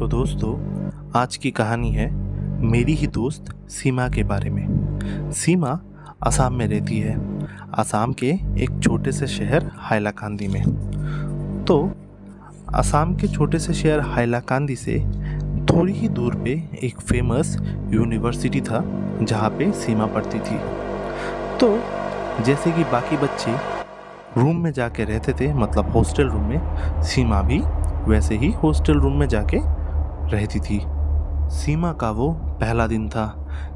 तो दोस्तों, आज की कहानी है मेरी ही दोस्त सीमा के बारे में। सीमा असम में रहती है, असम के एक छोटे से शहर हाइलाकांदी में। तो असम के छोटे से शहर हाइलाकांदी से थोड़ी ही दूर पे एक फेमस यूनिवर्सिटी था जहाँ पे सीमा पढ़ती थी। तो जैसे कि बाकी बच्चे रूम में जाके रहते थे, मतलब हॉस्टल रूम में, सीमा भी वैसे ही हॉस्टल रूम में जाके रहती थी। सीमा का वो पहला दिन था।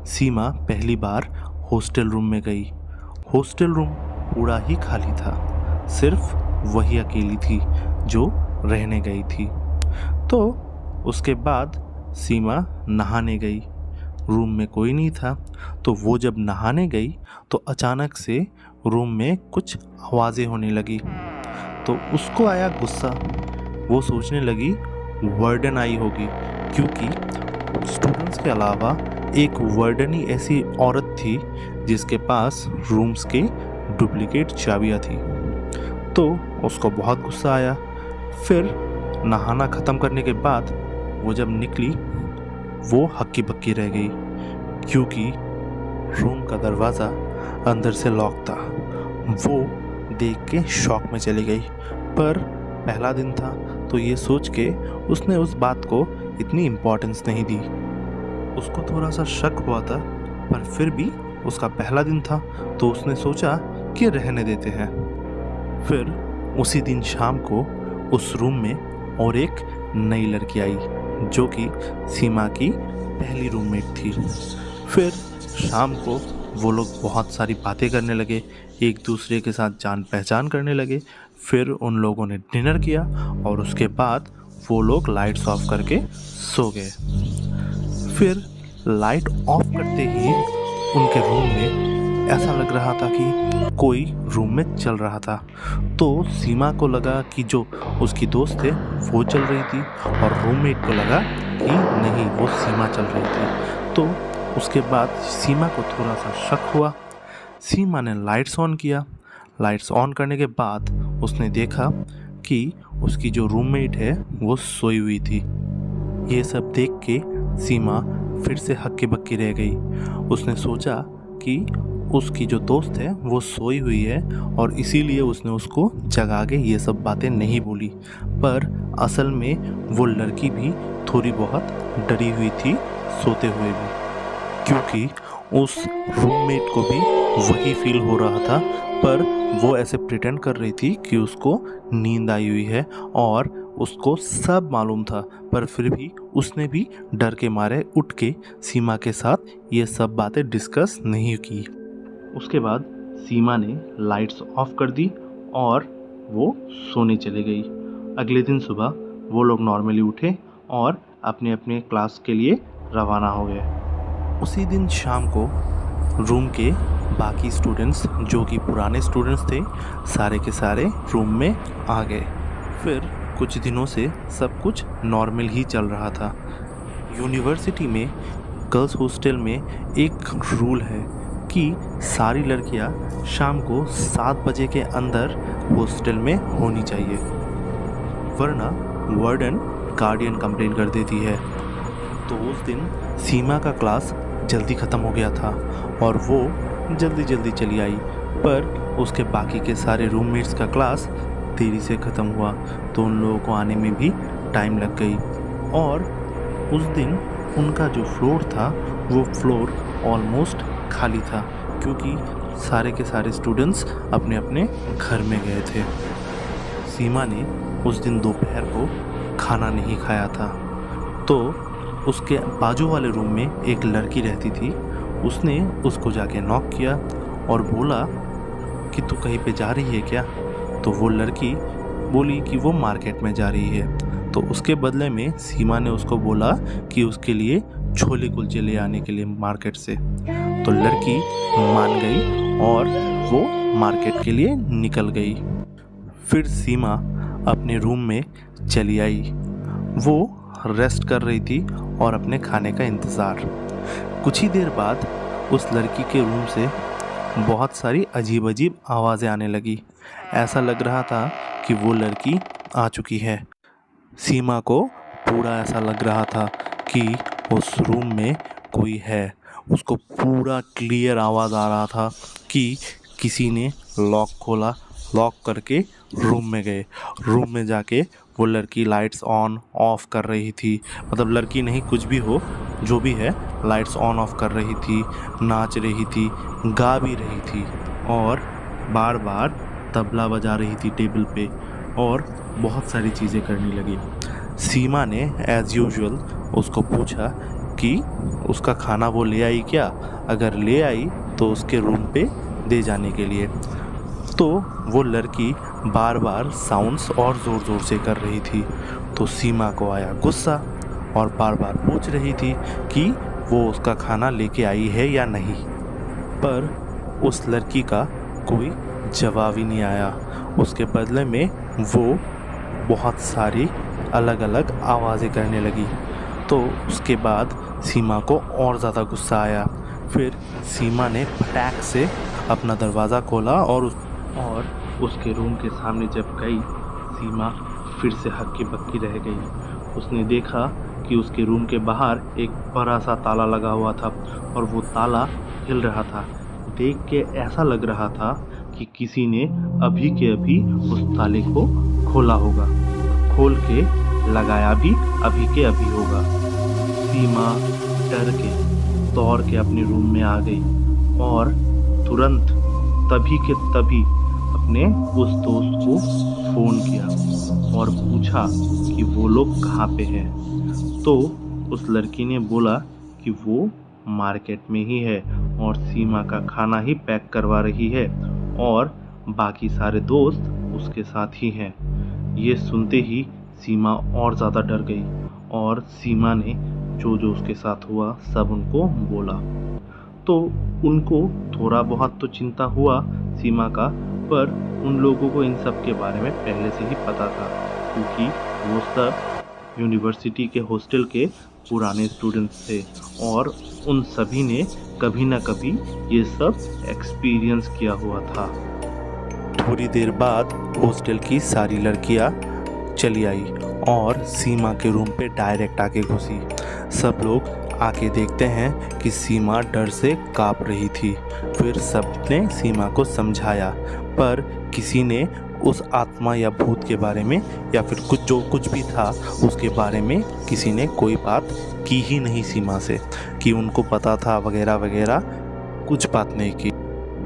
सीमा पहली बार हॉस्टल रूम में गई। हॉस्टल रूम पूरा ही खाली था, सिर्फ वही अकेली थी जो रहने गई थी। तो उसके बाद सीमा नहाने गई। रूम में कोई नहीं था, तो वो जब नहाने गई तो अचानक से रूम में कुछ आवाज़ें होने लगी। तो उसको आया गुस्सा। वो सोचने लगी वार्डन आई होगी, क्योंकि स्टूडेंट्स के अलावा एक वार्डन ही ऐसी औरत थी जिसके पास रूम्स के डुप्लीकेट चाबियाँ थी। तो उसको बहुत गुस्सा आया। फिर नहाना ख़त्म करने के बाद वो जब निकली, वो हक्की बक्की रह गई, क्योंकि रूम का दरवाज़ा अंदर से लॉक था। वो देख के शॉक में चली गई, पर पहला दिन था तो ये सोच के उसने उस बात को इतनी इम्पोर्टेंस नहीं दी। उसको थोड़ा सा शक हुआ था, पर फिर भी उसका पहला दिन था तो उसने सोचा कि रहने देते हैं। फिर उसी दिन शाम को उस रूम में और एक नई लड़की आई जो कि सीमा की पहली रूममेट थी। फिर शाम को वो लोग बहुत सारी बातें करने लगे, एक दूसरे के साथ जान पहचान करने लगे। फिर उन लोगों ने डिनर किया और उसके बाद वो लोग लाइट्स ऑफ करके सो गए। फिर लाइट ऑफ करते ही उनके रूम में ऐसा लग रहा था कि कोई रूम में चल रहा था। तो सीमा को लगा कि जो उसकी दोस्त है वो चल रही थी, और रूममेट को लगा कि नहीं, वो सीमा चल रही थी। तो उसके बाद सीमा को थोड़ा सा शक हुआ। सीमा ने लाइट्स ऑन किया। लाइट्स ऑन करने के बाद उसने देखा कि उसकी जो रूममेट है वो सोई हुई थी। ये सब देख के सीमा फिर से हक्की बक्की रह गई। उसने सोचा कि उसकी जो दोस्त है वो सोई हुई है और इसीलिए उसने उसको जगा के ये सब बातें नहीं बोली, पर असल में वो लड़की भी थोड़ी बहुत डरी हुई थी सोते हुए भी, क्योंकि उस रूममेट को भी वही फील हो रहा था। पर वो ऐसे प्रिटेंड कर रही थी कि उसको नींद आई हुई है और उसको सब मालूम था, पर फिर भी उसने भी डर के मारे उठ के सीमा के साथ ये सब बातें डिस्कस नहीं की। उसके बाद सीमा ने लाइट्स ऑफ कर दी और वो सोने चली गई। अगले दिन सुबह वो लोग नॉर्मली उठे और अपने अपने क्लास के लिए रवाना हो गए। उसी दिन शाम को रूम के बाकी स्टूडेंट्स, जो कि पुराने स्टूडेंट्स थे, सारे के सारे रूम में आ गए। फिर कुछ दिनों से सब कुछ नॉर्मल ही चल रहा था। यूनिवर्सिटी में गर्ल्स हॉस्टल में एक रूल है कि सारी लड़कियां शाम को 7 बजे के अंदर हॉस्टल में होनी चाहिए, वरना वार्डन गार्डियन कंप्लेन कर देती है। तो उस दिन सीमा का क्लास जल्दी ख़त्म हो गया था और वो जल्दी जल्दी चली आई, पर उसके बाकी के सारे रूममेट्स का क्लास देरी से ख़त्म हुआ, तो उन लोगों को आने में भी टाइम लग गई। और उस दिन उनका जो फ्लोर था वो फ्लोर ऑलमोस्ट खाली था, क्योंकि सारे के सारे स्टूडेंट्स अपने अपने घर में गए थे। सीमा ने उस दिन दोपहर को खाना नहीं खाया था, तो उसके बाजू वाले रूम में एक लड़की रहती थी। उसने उसको जाके नॉक किया और बोला कि तू कहीं पे जा रही है क्या? तो वो लड़की बोली कि वो मार्केट में जा रही है। तो उसके बदले में सीमा ने उसको बोला कि उसके लिए छोले कुलचे ले आने के लिए मार्केट से। तो लड़की मान गई और वो मार्केट के लिए निकल गई। फिर सीमा अपने रूम में चली आई। वो रेस्ट कर रही थी और अपने खाने का इंतज़ार। कुछ ही देर बाद उस लड़की के रूम से बहुत सारी अजीब अजीब आवाज़ें आने लगी। ऐसा लग रहा था कि वो लड़की आ चुकी है। सीमा को पूरा ऐसा लग रहा था कि उस रूम में कोई है। उसको पूरा क्लियर आवाज़ आ रहा था कि किसी ने लॉक खोला, लॉक करके रूम में गए। रूम में जाके वो लड़की लाइट्स ऑन ऑफ कर रही थी, मतलब लड़की नहीं कुछ भी हो, जो भी है, लाइट्स ऑन ऑफ कर रही थी, नाच रही थी, गा भी रही थी और बार बार तबला बजा रही थी टेबल पे और बहुत सारी चीज़ें करने लगी। सीमा ने एज़ यूजुअल उसको पूछा कि उसका खाना वो ले आई क्या, अगर ले आई तो उसके रूम पे दे जाने के लिए। तो वो लड़की बार बार साउंड्स और ज़ोर ज़ोर से कर रही थी। तो सीमा को आया गुस्सा और बार बार पूछ रही थी कि वो उसका खाना लेके आई है या नहीं, पर उस लड़की का कोई जवाब ही नहीं आया। उसके बदले में वो बहुत सारी अलग अलग आवाज़ें करने लगी। तो उसके बाद सीमा को और ज़्यादा गुस्सा आया। फिर सीमा ने फटाक से अपना दरवाज़ा खोला और उसके रूम के सामने जब गई, सीमा फिर से हक्की बक्की रह गई। उसने देखा कि उसके रूम के बाहर एक बड़ा सा ताला लगा हुआ था और वो ताला हिल रहा था। देख के ऐसा लग रहा था कि किसी ने अभी के अभी उस ताले को खोला होगा, खोल के लगाया भी अभी के अभी होगा। सीमा डर के दौड़ के अपने रूम में आ गई और तुरंत तभी के तभी अपने उस दोस्त को फ़ोन किया और पूछा कि वो लोग कहाँ पे हैं। तो उस लड़की ने बोला कि वो मार्केट में ही है और सीमा का खाना ही पैक करवा रही है और बाकी सारे दोस्त उसके साथ ही हैं। ये सुनते ही सीमा और ज़्यादा डर गई और सीमा ने जो जो उसके साथ हुआ सब उनको बोला। तो उनको थोड़ा बहुत तो चिंता हुआ सीमा का, पर उन लोगों को इन सब के बारे में पहले से ही पता था क्योंकि वो सब यूनिवर्सिटी के हॉस्टल के पुराने स्टूडेंट्स थे और उन सभी ने कभी ना कभी ये सब एक्सपीरियंस किया हुआ था। थोड़ी देर बाद हॉस्टल की सारी लड़कियां चली आई और सीमा के रूम पे डायरेक्ट आके घुसी। सब लोग आके देखते हैं कि सीमा डर से काँप रही थी। फिर सबने सीमा को समझाया, पर किसी ने उस आत्मा या भूत के बारे में या फिर कुछ भी था उसके बारे में किसी ने कोई बात की ही नहीं सीमा से कि उनको पता था वगैरह वगैरह, कुछ बात नहीं की।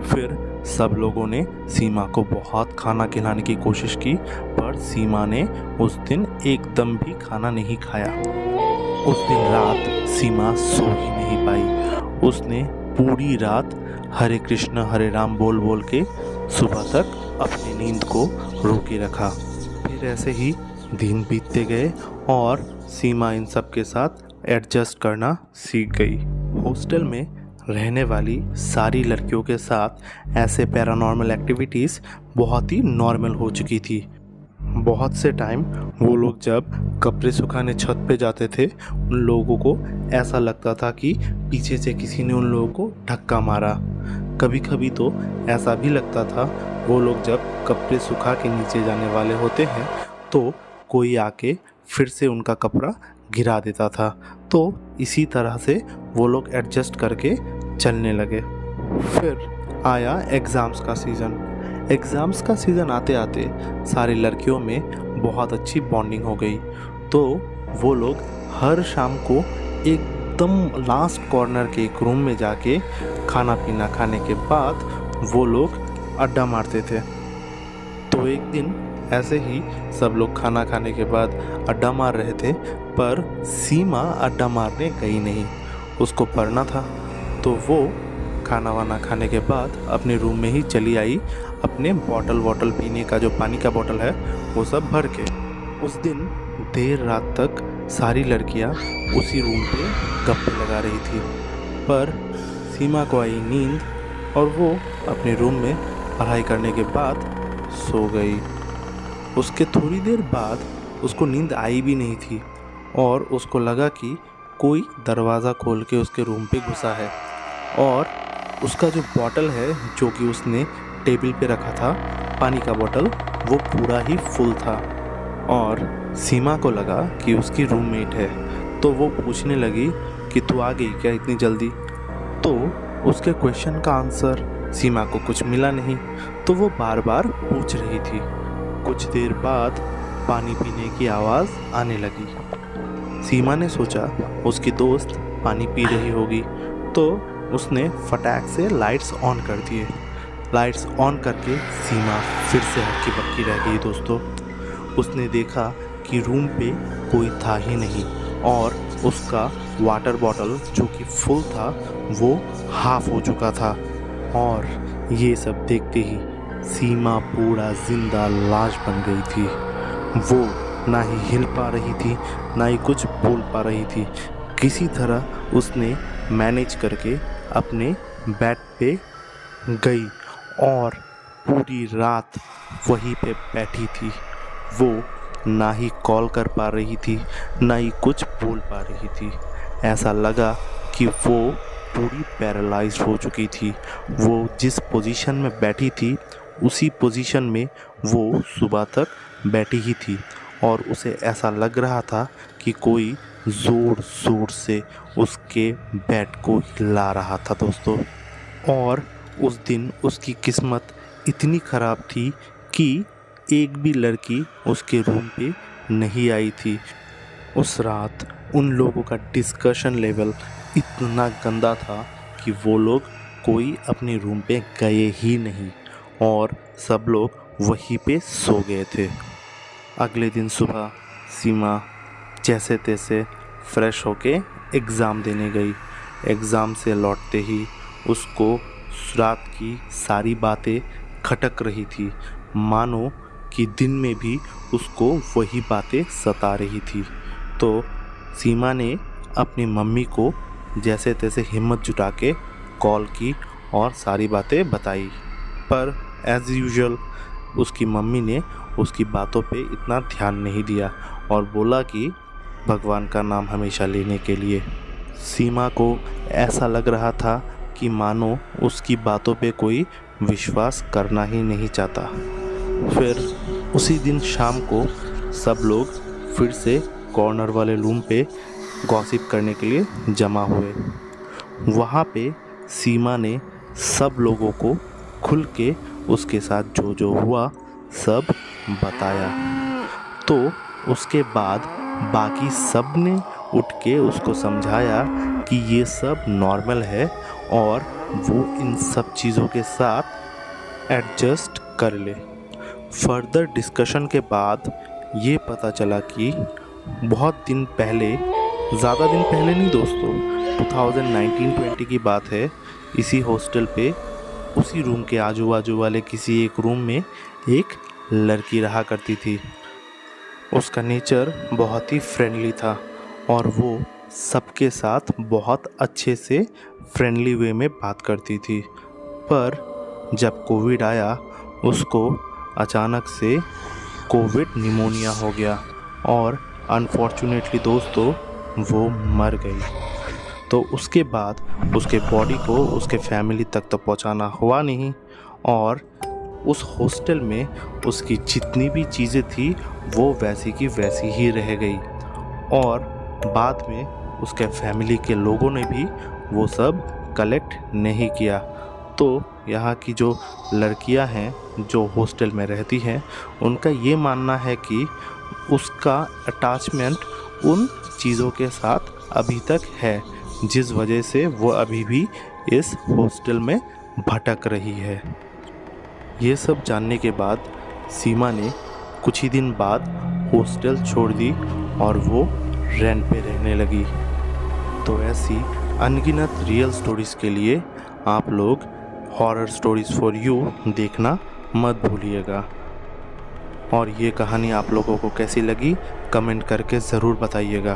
फिर सब लोगों ने सीमा को बहुत खाना खिलाने की कोशिश की, पर सीमा ने उस दिन एकदम भी खाना नहीं खाया। उस दिन रात सीमा सो ही नहीं पाई। उसने पूरी रात हरे कृष्ण हरे राम बोल बोल के सुबह तक अपनी नींद को रोके रखा। फिर ऐसे ही दिन बीतते गए और सीमा इन सब के साथ एडजस्ट करना सीख गई। हॉस्टल में रहने वाली सारी लड़कियों के साथ ऐसे पैरानॉर्मल एक्टिविटीज़ बहुत ही नॉर्मल हो चुकी थी। बहुत से टाइम वो लोग जब कपड़े सुखाने छत पे जाते थे, उन लोगों को ऐसा लगता था कि पीछे से किसी ने उन लोगों को धक्का मारा। कभी कभी तो ऐसा भी लगता था वो लोग जब कपड़े सुखा के नीचे जाने वाले होते हैं तो कोई आके फिर से उनका कपड़ा गिरा देता था। तो इसी तरह से वो लोग एडजस्ट करके चलने लगे। फिर आया एग्ज़ाम्स का सीज़न। एग्ज़ाम्स का सीज़न आते आते सारी लड़कियों में बहुत अच्छी बॉन्डिंग हो गई। तो वो लोग हर शाम को एकदम लास्ट कॉर्नर के एक रूम में जाके खाना पीना खाने के बाद वो लोग अड्डा मारते थे। तो एक दिन ऐसे ही सब लोग खाना खाने के बाद अड्डा मार रहे थे, पर सीमा अड्डा मारने गई नहीं, उसको पढ़ना था। तो वो खाना वाना खाने के बाद अपने रूम में ही चली आई, अपने बॉटल पीने का जो पानी का बॉटल है वो सब भर के। उस दिन देर रात तक सारी लड़कियां उसी रूम पे गप्पे लगा रही थी, पर सीमा को आई नींद और वो अपने रूम में पढ़ाई करने के बाद सो गई। उसके थोड़ी देर बाद उसको नींद आई भी नहीं थी और उसको लगा कि कोई दरवाज़ा खोल के उसके रूम पे घुसा है और उसका जो बॉटल है जो कि उसने टेबल पे रखा था पानी का बॉटल, वो पूरा ही फुल था और सीमा को लगा कि उसकी रूममेट है, तो वो पूछने लगी कि तू आ गई क्या इतनी जल्दी। तो उसके क्वेश्चन का आंसर सीमा को कुछ मिला नहीं, तो वो बार बार पूछ रही थी। कुछ देर बाद पानी पीने की आवाज़ आने लगी। सीमा ने सोचा उसकी दोस्त पानी पी रही होगी, तो उसने फटाक से लाइट्स ऑन कर दिए। लाइट्स ऑन करके सीमा फिर से हक्की बक्की रह गई दोस्तों। उसने देखा कि रूम पे कोई था ही नहीं और उसका वाटर बॉटल जो कि फुल था वो हाफ हो चुका था। और ये सब देखते ही सीमा पूरा जिंदा लाश बन गई थी। वो ना ही हिल पा रही थी, ना ही कुछ बोल पा रही थी। किसी तरह उसने मैनेज करके अपने बेड पे गई और पूरी रात वहीं पे बैठी थी। वो ना ही कॉल कर पा रही थी, ना ही कुछ बोल पा रही थी। ऐसा लगा कि वो पूरी पैरालाइज्ड हो चुकी थी। वो जिस पोजीशन में बैठी थी उसी पोजीशन में वो सुबह तक बैठी ही थी और उसे ऐसा लग रहा था कि कोई ज़ोर ज़ोर से उसके बेड को हिला रहा था दोस्तों। और उस दिन उसकी किस्मत इतनी ख़राब थी कि एक भी लड़की उसके रूम पे नहीं आई थी। उस रात उन लोगों का डिस्कशन लेवल इतना गंदा था कि वो लोग कोई अपने रूम पे गए ही नहीं और सब लोग वहीं पे सो गए थे। अगले दिन सुबह सीमा जैसे तैसे फ्रेश होके एग्ज़ाम देने गई। एग्ज़ाम से लौटते ही उसको रात की सारी बातें खटक रही थी, मानो कि दिन में भी उसको वही बातें सता रही थी। तो सीमा ने अपनी मम्मी को जैसे तैसे हिम्मत जुटा के कॉल की और सारी बातें बताई, पर एज़ यूजुअल उसकी मम्मी ने उसकी बातों पे इतना ध्यान नहीं दिया और बोला कि भगवान का नाम हमेशा लेने के लिए। सीमा को ऐसा लग रहा था कि मानो उसकी बातों पे कोई विश्वास करना ही नहीं चाहता। फिर उसी दिन शाम को सब लोग फिर से कॉर्नर वाले रूम पे गॉसिप करने के लिए जमा हुए। वहाँ पे सीमा ने सब लोगों को खुल के उसके साथ जो जो हुआ सब बताया। तो उसके बाद बाकी सब ने उठ के उसको समझाया कि ये सब नॉर्मल है और वो इन सब चीज़ों के साथ एडजस्ट कर ले। फर्दर डिस्कशन के बाद ये पता चला कि बहुत दिन पहले, ज़्यादा दिन पहले नहीं दोस्तों, 2019-20 की बात है, इसी हॉस्टल पे उसी रूम के आजू बाजू वाले किसी एक रूम में एक लड़की रहा करती थी। उसका नेचर बहुत ही फ्रेंडली था और वो सबके साथ बहुत अच्छे से फ्रेंडली वे में बात करती थी। पर जब कोविड आया उसको अचानक से कोविड निमोनिया हो गया और अनफॉर्चुनेटली दोस्तों वो मर गई। तो उसके बाद उसके बॉडी को उसके फैमिली तक तो पहुंचाना हुआ नहीं और उस हॉस्टल में उसकी जितनी भी चीज़ें थी वो वैसी की वैसी ही रह गई और बाद में उसके फैमिली के लोगों ने भी वो सब कलेक्ट नहीं किया। तो यहाँ की जो लड़कियां हैं जो हॉस्टल में रहती हैं उनका ये मानना है कि उसका अटैचमेंट उन चीज़ों के साथ अभी तक है, जिस वजह से वो अभी भी इस हॉस्टल में भटक रही है। ये सब जानने के बाद सीमा ने कुछ ही दिन बाद हॉस्टल छोड़ दी और वो रेंट पे रहने लगी। तो ऐसी अनगिनत रियल स्टोरीज़ के लिए आप लोग हॉरर स्टोरीज़ फॉर यू देखना मत भूलिएगा। और ये कहानी आप लोगों को कैसी लगी कमेंट करके ज़रूर बताइएगा।